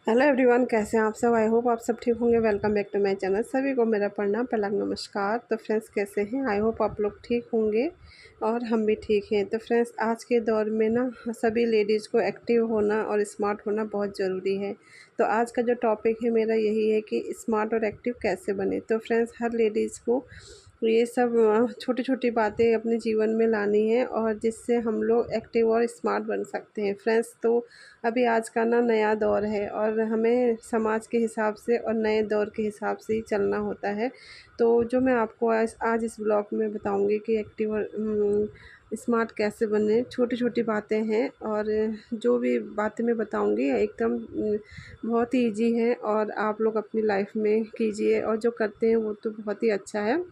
Hello everyone, कैसे हैं आप सब। आई होप आप सब ठीक होंगे। Welcome back to my channel. सभी को मेरा प्रणाम, पहला नमस्कार। तो फ्रेंड्स, कैसे हैं? आई होप आप लोग ठीक होंगे और हम भी ठीक हैं। तो फ्रेंड्स, आज के दौर में ना सभी लेडीज़ को एक्टिव होना और स्मार्ट होना बहुत ज़रूरी है। तो आज का जो टॉपिक है मेरा यही है कि स्मार्ट और एक्टिव कैसे बने। तो फ्रेंड्स, हर लेडीज़ को ये सब छोटी छोटी बातें अपने जीवन में लानी है और जिससे हम लोग एक्टिव और स्मार्ट बन सकते हैं। फ्रेंड्स, तो अभी आज का ना नया दौर है और हमें समाज के हिसाब से और नए दौर के हिसाब से ही चलना होता है। तो जो मैं आपको आज आज इस ब्लॉग में बताऊंगी कि एक्टिव और स्मार्ट कैसे बने, छोटी छोटी बातें हैं और जो भी बातें मैं बताऊंगी एकदम बहुत ही ईजी है और आप लोग अपनी लाइफ में कीजिए और जो करते हैं वो तो बहुत ही अच्छा है।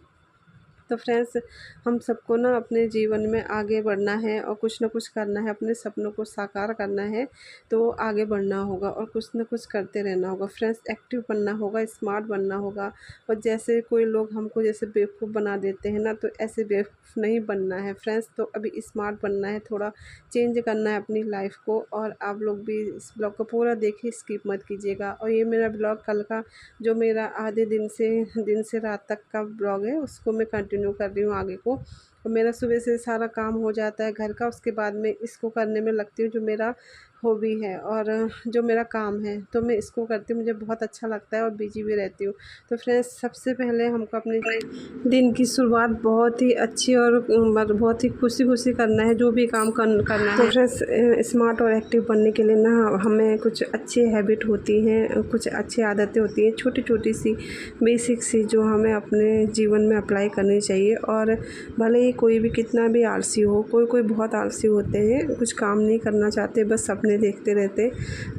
तो फ्रेंड्स, हम सबको ना अपने जीवन में आगे बढ़ना है और कुछ ना कुछ करना है, अपने सपनों को साकार करना है। तो आगे बढ़ना होगा और कुछ ना कुछ करते रहना होगा। फ्रेंड्स, एक्टिव बनना होगा, स्मार्ट बनना होगा। और जैसे कोई लोग हमको जैसे बेवकूफ़ बना देते हैं ना, तो ऐसे बेवकूफ़ नहीं बनना है फ्रेंड्स। तो अभी स्मार्ट बनना है, थोड़ा चेंज करना है अपनी लाइफ को। और आप लोग भी इस ब्लॉग को पूरा देखिए, स्किप मत कीजिएगा। और ये मेरा ब्लॉग कल का जो मेरा आधे दिन से रात तक का ब्लॉग है उसको मैं कंटिन्यू कर रही हूँ आगे को। और मेरा सुबह से सारा काम हो जाता है घर का, उसके बाद में इसको करने में लगती हूँ जो मेरा हॉबी है और जो मेरा काम है। तो मैं इसको करती हूँ, मुझे बहुत अच्छा लगता है और बिजी भी रहती हूँ। तो फ्रेंड्स, सबसे पहले हमको अपने दिन की शुरुआत बहुत ही अच्छी और बहुत ही खुशी खुशी करना है, जो भी काम करना है। तो फ्रेंड्स, स्मार्ट और एक्टिव बनने के लिए ना हमें कुछ अच्छी हैबिट होती हैं, कुछ अच्छी आदतें होती हैं, छोटी छोटी सी बेसिक सी, जो हमें अपने जीवन में अप्लाई करनी चाहिए। और भले ही कोई भी कितना भी आलसी हो, कोई कोई बहुत आलसी होते हैं, कुछ काम नहीं करना चाहते, बस सपने देखते रहते।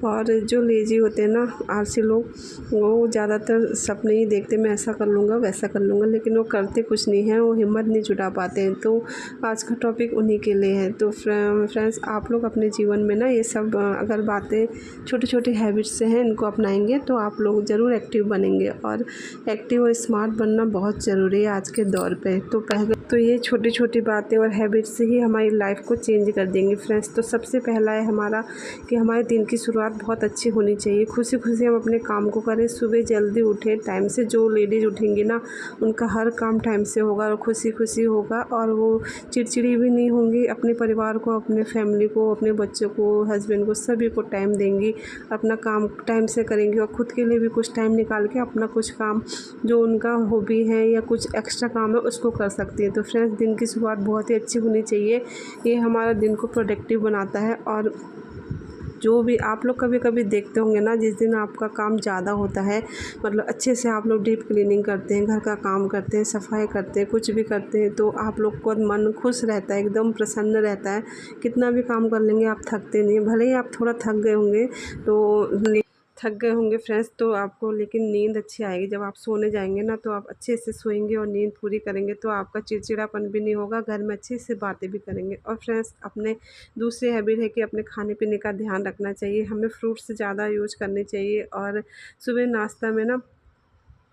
और जो लेजी होते हैं ना, आलसी लोग, वो ज़्यादातर सपने ही देखते, मैं ऐसा कर लूँगा वैसा कर लूँगा, लेकिन वो करते कुछ नहीं है, वो हिम्मत नहीं जुटा पाते हैं। तो आज का टॉपिक उन्हीं के लिए है। तो फ्रेंड्स, आप लोग अपने जीवन में ना ये सब अगर बातें छोटी छोटी हैबिट्स से हैं, इनको अपनाएंगे तो आप लोग ज़रूर एक्टिव बनेंगे। और एक्टिव और स्मार्ट बनना बहुत ज़रूरी है आज के दौर पे। तो पहले तो ये छोटी छोटी बातें और हैबिट्स से ही हमारी लाइफ को चेंज कर देंगी फ्रेंड्स। तो सबसे पहला है हमारा कि हमारे दिन की शुरुआत बहुत अच्छी होनी चाहिए, खुशी खुशी हम अपने काम को करें, सुबह जल्दी उठें टाइम से। जो लेडीज़ उठेंगी ना, उनका हर काम टाइम से होगा और खुशी खुशी होगा और वो चिड़चिड़ी भी नहीं होंगी। अपने परिवार को, अपने फैमिली को, अपने बच्चों को, हस्बैंड को, सभी को टाइम देंगी, अपना काम टाइम से करेंगी और ख़ुद के लिए भी कुछ टाइम निकाल के अपना कुछ काम जो उनका हॉबी है या कुछ एक्स्ट्रा काम है उसको कर सकती है। तो फ्रेंड्स, दिन की शुरुआत बहुत ही अच्छी होनी चाहिए, ये हमारा दिन को प्रोडक्टिव बनाता है। और जो भी आप लोग कभी कभी देखते होंगे ना, जिस दिन आपका काम ज़्यादा होता है, मतलब अच्छे से आप लोग डीप क्लीनिंग करते हैं, घर का काम करते हैं, सफाई करते हैं, कुछ भी करते हैं, तो आप लोग को मन खुश रहता है, एकदम प्रसन्न रहता है। कितना भी काम कर लेंगे आप थकते नहीं, भले ही आप थोड़ा थक गए होंगे फ्रेंड्स, तो आपको लेकिन नींद अच्छी आएगी। जब आप सोने जाएंगे ना, तो आप अच्छे से सोएंगे और नींद पूरी करेंगे, तो आपका चिड़चिड़ापन भी नहीं होगा, घर में अच्छे से बातें भी करेंगे। और फ्रेंड्स, अपने दूसरी हैबिट है कि अपने खाने पीने का ध्यान रखना चाहिए, हमें फ्रूट्स ज़्यादा यूज करने चाहिए। और सुबह नाश्ता में ना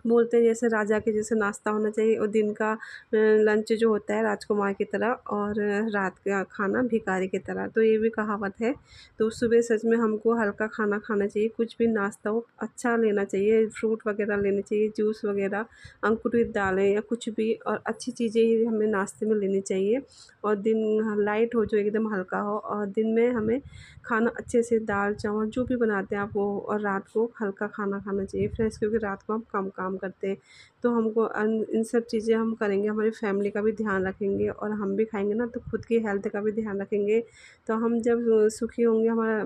बोलते हैं जैसे राजा के जैसे नाश्ता होना चाहिए, और दिन का लंच जो होता है राजकुमार की तरह, और रात का खाना भिखारी की तरह, तो ये भी कहावत है। तो सुबह सच में हमको हल्का खाना खाना चाहिए, कुछ भी नाश्ता हो अच्छा लेना चाहिए, फ्रूट वगैरह लेने चाहिए, जूस वगैरह, अंकुरित दालें या कुछ भी, और अच्छी चीज़ें ही हमें नाश्ते में लेनी चाहिए। और दिन लाइट हो, जो एकदम हल्का हो, और दिन में हमें खाना अच्छे से दाल चावल जो भी बनाते हैं आप वो, और रात को हल्का खाना खाना चाहिए फ्रेंड्स, क्योंकि रात को हम कम काम करते हैं। तो हमको इन सब चीज़ें हम करेंगे, हमारी फैमिली का भी ध्यान रखेंगे, और हम भी खाएंगे ना, तो खुद की हेल्थ का भी ध्यान रखेंगे। तो हम जब सुखी होंगे, हमारा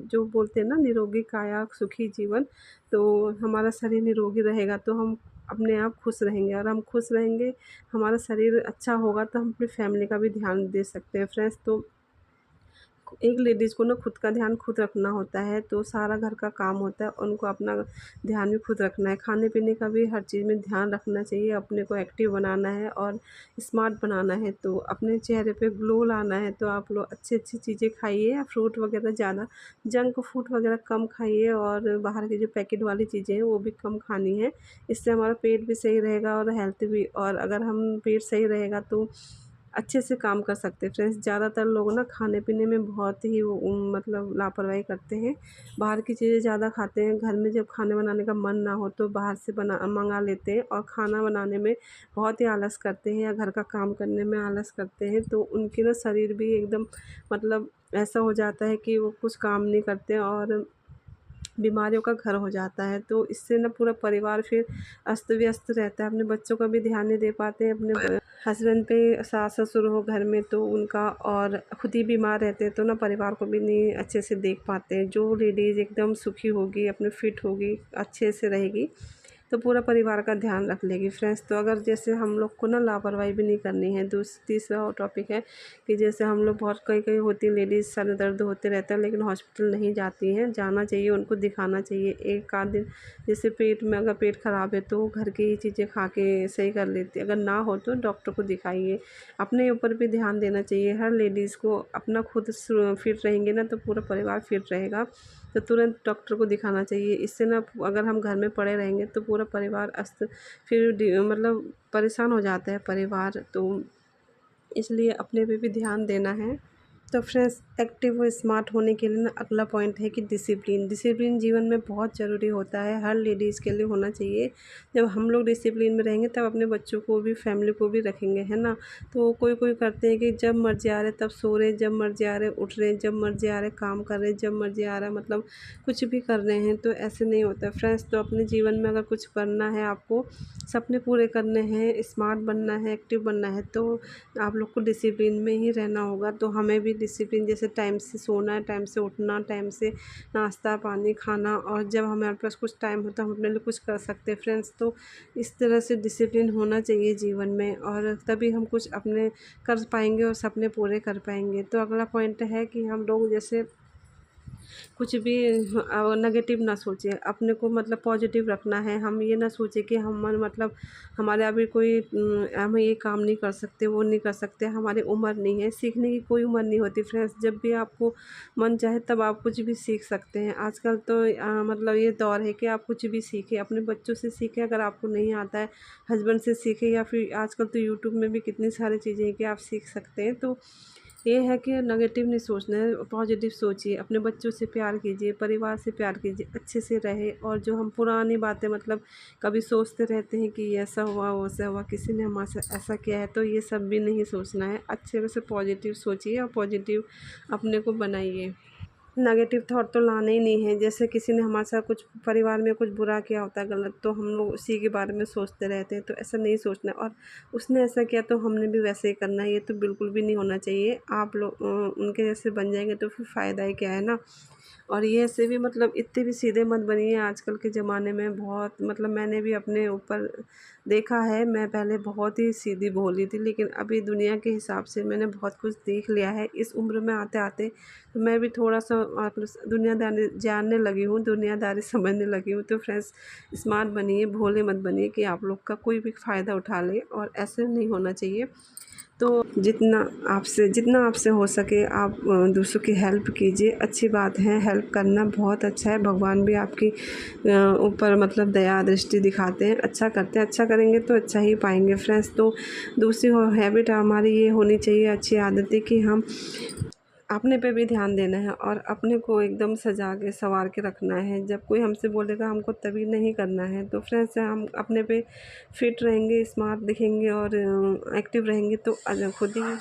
जो बोलते हैं ना, निरोगी काया सुखी जीवन, तो हमारा शरीर निरोगी रहेगा तो हम अपने आप खुश रहेंगे, और हम खुश रहेंगे, हमारा शरीर अच्छा होगा, तो हम अपनी फैमिली का भी ध्यान दे सकते हैं फ्रेंड्स। तो एक लेडीज़ को ना खुद का ध्यान खुद रखना होता है, तो सारा घर का काम होता है, उनको अपना ध्यान भी खुद रखना है, खाने पीने का भी हर चीज़ में ध्यान रखना चाहिए, अपने को एक्टिव बनाना है और स्मार्ट बनाना है। तो अपने चेहरे पे ग्लो लाना है, तो आप लोग अच्छी अच्छी चीज़ें खाइए, फ्रूट वगैरह ज़्यादा, जंक फूड वगैरह कम खाइए, और बाहर की जो पैकेट वाली चीज़ें हैं वो भी कम खानी है। इससे हमारा पेट भी सही रहेगा और हेल्थ भी। और अगर हम पेट सही रहेगा तो अच्छे से काम कर सकते हैं। फ्रेंड्स, ज़्यादातर लोग ना खाने पीने में बहुत ही मतलब लापरवाही करते हैं, बाहर की चीज़ें ज़्यादा खाते हैं। घर में जब खाने बनाने का मन ना हो तो बाहर से मंगा लेते हैं, और खाना बनाने में बहुत ही आलस करते हैं या घर का काम करने में आलस करते हैं। तो उनके ना शरीर भी एकदम मतलब ऐसा हो जाता है कि वो कुछ काम नहीं करते और बीमारियों का घर हो जाता है। तो इससे ना पूरा परिवार फिर अस्त व्यस्त रहता है, अपने बच्चों का भी ध्यान नहीं दे पाते हैं, अपने हस्बैंड पे सास ससुर हो घर में तो उनका, और खुद ही बीमार रहते हैं तो ना परिवार को भी नहीं अच्छे से देख पाते हैं। जो लेडीज़ एकदम सुखी होगी, अपने फिट होगी, अच्छे से रहेगी, तो पूरा परिवार का ध्यान रख लेगी। फ्रेंड्स, तो अगर जैसे हम लोग को ना लापरवाही भी नहीं करनी है। तीसरा टॉपिक है कि जैसे हम लोग बहुत कई कई होती लेडीज़ सर दर्द होते रहता है लेकिन हॉस्पिटल नहीं जाती हैं, जाना चाहिए, उनको दिखाना चाहिए। एक आध दिन जैसे पेट में अगर पेट ख़राब है तो घर की ही चीज़ें खा के सही कर लेती है, अगर ना हो तो डॉक्टर को दिखाइए। अपने ऊपर भी ध्यान देना चाहिए हर लेडीज़ को। अपना खुद फिट रहेंगे ना तो पूरा परिवार फिट रहेगा। तो तुरंत डॉक्टर को दिखाना चाहिए। इससे ना अगर हम घर में पड़े रहेंगे तो पूरा परिवार फिर मतलब परेशान हो जाता है परिवार। तो इसलिए अपने पे भी ध्यान देना है। तो फ्रेंड्स, एक्टिव और स्मार्ट होने के लिए ना अगला पॉइंट है कि डिसिप्लिन। डिसिप्लिन जीवन में बहुत ज़रूरी होता है, हर लेडीज़ के लिए होना चाहिए। जब हम लोग डिसिप्लिन में रहेंगे तब अपने बच्चों को भी, फैमिली को भी रखेंगे, है ना। तो कोई कोई करते हैं कि जब मर्जी आ रहे तब सो रहे, जब मर्जी आ रहे उठ रहे, जब मर्जी आ रहे काम कर रहे, जब मर्जी आ रहा मतलब कुछ भी कर रहे हैं। तो ऐसे नहीं होता फ्रेंड्स। तो अपने जीवन में अगर कुछ करना है, आपको सपने पूरे करने हैं, स्मार्ट बनना है, एक्टिव बनना है, तो आप लोग को डिसिप्लिन में ही रहना होगा। तो हमें भी डिसिप्लिन, जैसे टाइम से सोना है, टाइम से उठना, टाइम से नाश्ता पानी खाना, और जब हमारे पास कुछ टाइम होता है हम अपने लिए कुछ कर सकते हैं। फ्रेंड्स, तो इस तरह से डिसिप्लिन होना चाहिए जीवन में, और तभी हम कुछ अपने कर पाएंगे और सपने पूरे कर पाएंगे। तो अगला पॉइंट है कि हम लोग जैसे कुछ भी नेगेटिव ना सोचें, अपने को मतलब पॉजिटिव रखना है। हम ये ना सोचें कि हम मतलब हमारे अभी कोई हम ये काम नहीं कर सकते, वो नहीं कर सकते, हमारी उम्र नहीं है। सीखने की कोई उम्र नहीं होती फ्रेंड्स, जब भी आपको मन चाहे तब आप कुछ भी सीख सकते हैं। आजकल तो मतलब ये दौर है कि आप कुछ भी सीखें, अपने बच्चों से सीखें, अगर आपको नहीं आता है हस्बैंड से सीखें, या फिर आजकल तो यूट्यूब में भी कितनी सारी चीज़ें हैं कि आप सीख सकते हैं। तो ये है कि नेगेटिव नहीं सोचना है, पॉजिटिव सोचिए, अपने बच्चों से प्यार कीजिए, परिवार से प्यार कीजिए, अच्छे से रहे। और जो हम पुरानी बातें मतलब कभी सोचते रहते हैं कि ऐसा हुआ वैसा हुआ, किसी ने हमारे साथ ऐसा किया है, तो ये सब भी नहीं सोचना है। अच्छे से पॉजिटिव सोचिए और पॉजिटिव अपने को बनाइए। नेगेटिव थॉट तो लाना ही नहीं है। जैसे किसी ने हमारे साथ कुछ परिवार में कुछ बुरा किया होता है गलत, तो हम लोग उसी के बारे में सोचते रहते हैं, तो ऐसा नहीं सोचना। और उसने ऐसा किया तो हमने भी वैसे ही करना है, ये तो बिल्कुल भी नहीं होना चाहिए। आप लोग उनके जैसे बन जाएंगे तो फिर फ़ायदा ही क्या है ना। और ये ऐसे भी मतलब इतने भी सीधे मत बनिए। आजकल के ज़माने में बहुत मतलब मैंने भी अपने ऊपर देखा है, मैं पहले बहुत ही सीधी भोली थी, लेकिन अभी दुनिया के हिसाब से मैंने बहुत कुछ देख लिया है। इस उम्र में आते आते तो मैं भी थोड़ा सा दुनियादारी जानने लगी हूँ, दुनियादारी समझने लगी हूँ। तो फ्रेंड्स, स्मार्ट बनिए, भोले मत बनिए कि आप लोग का कोई भी फ़ायदा उठा ले, और ऐसे नहीं होना चाहिए। तो जितना आपसे हो सके आप दूसरों की हेल्प कीजिए। अच्छी बात है, हेल्प करना बहुत अच्छा है। भगवान भी आपकी ऊपर मतलब दया दृष्टि दिखाते हैं, अच्छा करते हैं। अच्छा करेंगे तो अच्छा ही पाएंगे फ्रेंड्स। तो दूसरी हैबिट हमारी ये होनी चाहिए, अच्छी आदतें, कि हम अपने पे भी ध्यान देना है और अपने को एकदम सजा के संवार के रखना है। जब कोई हमसे बोलेगा हमको तभी नहीं करना है। तो फ्रेंड्स, हम अपने पे फिट रहेंगे, स्मार्ट दिखेंगे और एक्टिव रहेंगे तो खुद ही।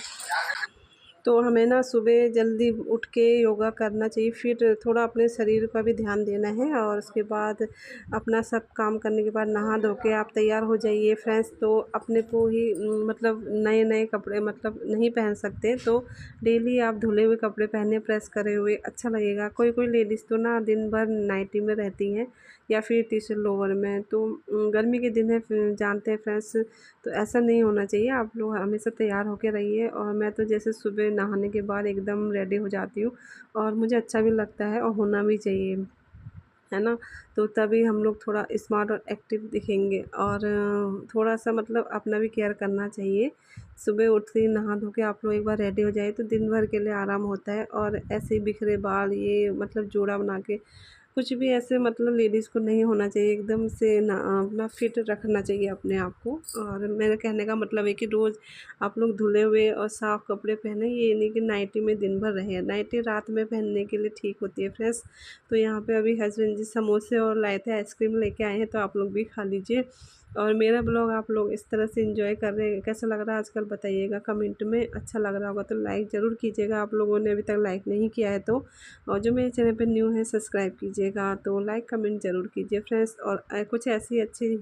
तो हमें ना सुबह जल्दी उठ के योगा करना चाहिए, फिर थोड़ा अपने शरीर का भी ध्यान देना है, और उसके बाद अपना सब काम करने के बाद नहा धो के आप तैयार हो जाइए फ्रेंड्स। तो अपने को ही मतलब नए नए कपड़े मतलब नहीं पहन सकते, तो डेली आप धुले हुए कपड़े पहने, प्रेस करे हुए, अच्छा लगेगा। कोई कोई लेडीज़ तो ना दिन भर नाइटी में रहती हैं या फिर टी शर्ट लोअर में। तो गर्मी के दिन है, जानते हैं फ्रेंड्स, तो ऐसा नहीं होना चाहिए। आप लोग हमेशा तैयार होके रहिए। और मैं तो जैसे सुबह नहाने के बाद एकदम रेडी हो जाती हूँ, और मुझे अच्छा भी लगता है और होना भी चाहिए, है ना। तो तभी हम लोग थोड़ा स्मार्ट और एक्टिव दिखेंगे, और थोड़ा सा मतलब अपना भी केयर करना चाहिए। सुबह उठते ही नहा धो के आप लोग एक बार रेडी हो जाए तो दिन भर के लिए आराम होता है। और ऐसे ही बिखरे बाल ये मतलब जोड़ा बना के कुछ भी ऐसे मतलब लेडीज़ को नहीं होना चाहिए, एकदम से ना अपना फिट रखना चाहिए अपने आप को। और मेरे कहने का मतलब है कि रोज़ आप लोग धुले हुए और साफ़ कपड़े पहने, ये नहीं कि नाइटी में दिन भर रहे। नाइटी रात में पहनने के लिए ठीक होती है फ्रेंड्स। तो यहाँ पे अभी हस्बैंड जी समोसे और लाए थे, आइसक्रीम लेके आए हैं, तो आप लोग भी खा लीजिए। और मेरा ब्लॉग आप लोग इस तरह से एंजॉय कर रहे हैं, कैसा लग रहा है आजकल बताइएगा कमेंट में। अच्छा लग रहा होगा तो लाइक ज़रूर कीजिएगा, आप लोगों ने अभी तक लाइक नहीं किया है तो। और जो मेरे चैनल पर न्यू है सब्सक्राइब कीजिएगा, तो लाइक कमेंट ज़रूर कीजिए फ्रेंड्स। और कुछ ऐसी अच्छी,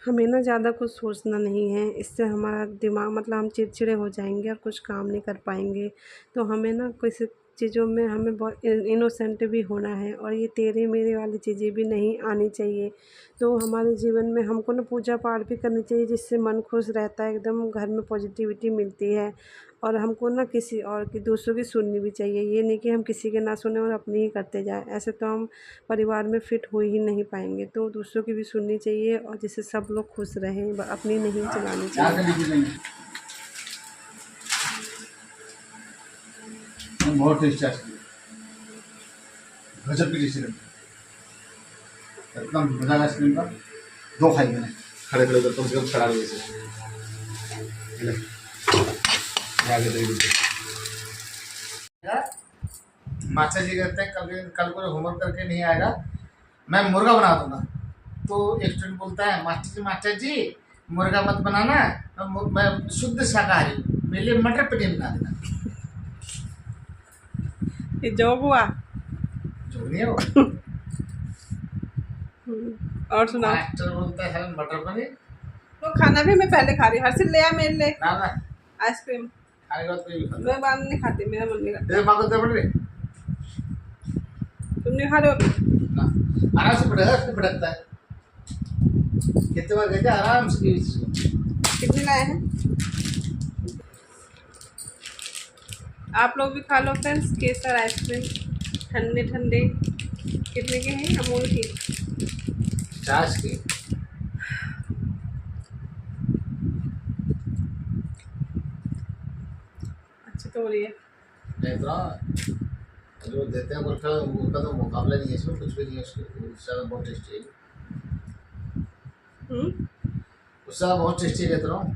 हमें ना ज़्यादा कुछ सोचना नहीं है, इससे हमारा दिमाग मतलब हम चिड़चिड़े हो जाएंगे और कुछ काम नहीं कर पाएंगे। तो हमें ना किसी चीज़ों में हमें बहुत इनोसेंट भी होना है, और ये तेरे मेरे वाली चीज़ें भी नहीं आनी चाहिए। तो हमारे जीवन में हमको ना पूजा पाठ भी करनी चाहिए, जिससे मन खुश रहता है, एकदम घर में पॉजिटिविटी मिलती है। और हमको ना किसी और की, दूसरों की सुननी भी चाहिए, ये नहीं कि हम किसी के ना सुने और अपनी ही करते जाएं। ऐसे तो हम परिवार में फिट हो ही नहीं पाएंगे। तो दूसरों की भी सुननी चाहिए, और जिससे सब लोग खुश रहें, अपनी नहीं चलानी चाहिए। बहुत टेस्टी आइसक्रीम, गजब की टेस्टी लगती है, एकदम मजा आइसक्रीम का। दो खाई मैंने खड़े खड़े कम से कम खड़ा रही से मास्टर जी कहते हैं कल को होमवर्क करके नहीं आएगा मैं मुर्गा बना दूंगा। तो एक स्टूडेंट बोलता है मास्टर जी मुर्गा मत बनाना, मैं शुद्ध शाकाहारी हूँ, मेरे लिए मटर पनीर बना देना। ये जॉब हुआ जो नहीं हो और सुना। मास्टर बोलता है मटर पनीर, तो खाना भी मैं पहले खा रही हूँ, हर्षित ले आ मेरे लिए ना ना आइसक्रीम। खाने के बाद कोई भी खाता मैं बाद में नहीं खाती, मेरा मन नहीं करता। तेरे माँ को दे पड़ रही तुम नहीं खा रहे हो? ना, आराम से भटकता है। कितने बार कहते हैं आराम से पी इसको। कितने लाए हैं? आप लोग भी खा लो फ्रेंड्स, केसर आइसक्रीम ठंडे ठंडे। कितने के हैं? अमूल की 50 के। अच्छी तो हो रही है। नहीं तो जो देते हैं उनका तो मुकाबला नहीं है इसमें, कुछ भी नहीं है उससे ज़्यादा बहुत टेस्टी है। उससे ज़्यादा बहुत टेस्टी कहते रहो।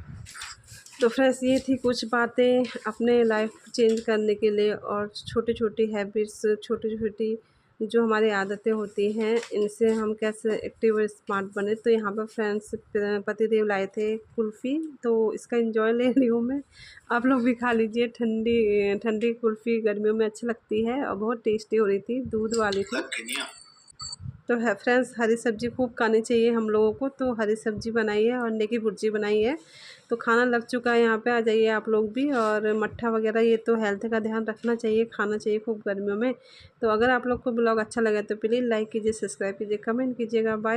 तो फ्रेंड्स ये थी कुछ बातें अपने लाइफ चेंज करने के लिए, और छोटी छोटी हैबिट्स, छोटी छोटी जो हमारी आदतें होती हैं, इनसे हम कैसे एक्टिव और स्मार्ट बने। तो यहाँ पर फ्रेंड्स पतिदेव लाए थे कुल्फ़ी, तो इसका एंजॉय ले रही हूँ मैं। आप लोग भी खा लीजिए, ठंडी ठंडी कुल्फ़ी गर्मियों में अच्छी लगती है, और बहुत टेस्टी हो रही थी, दूध वाली थी। तो है फ्रेंड्स, हरी सब्ज़ी खूब खानी चाहिए हम लोगों को। तो हरी सब्ज़ी बनाई है और अंडे की भुर्जी बनाई है। तो खाना लग चुका है, यहाँ पे आ जाइए आप लोग भी। और मट्ठा वगैरह ये तो हेल्थ का ध्यान रखना चाहिए, खाना चाहिए खूब गर्मियों में। तो अगर आप लोग को ब्लॉग अच्छा लगा तो प्लीज़ लाइक कीजिए, सब्सक्राइब कीजिए, कमेंट कीजिएगा। बाय।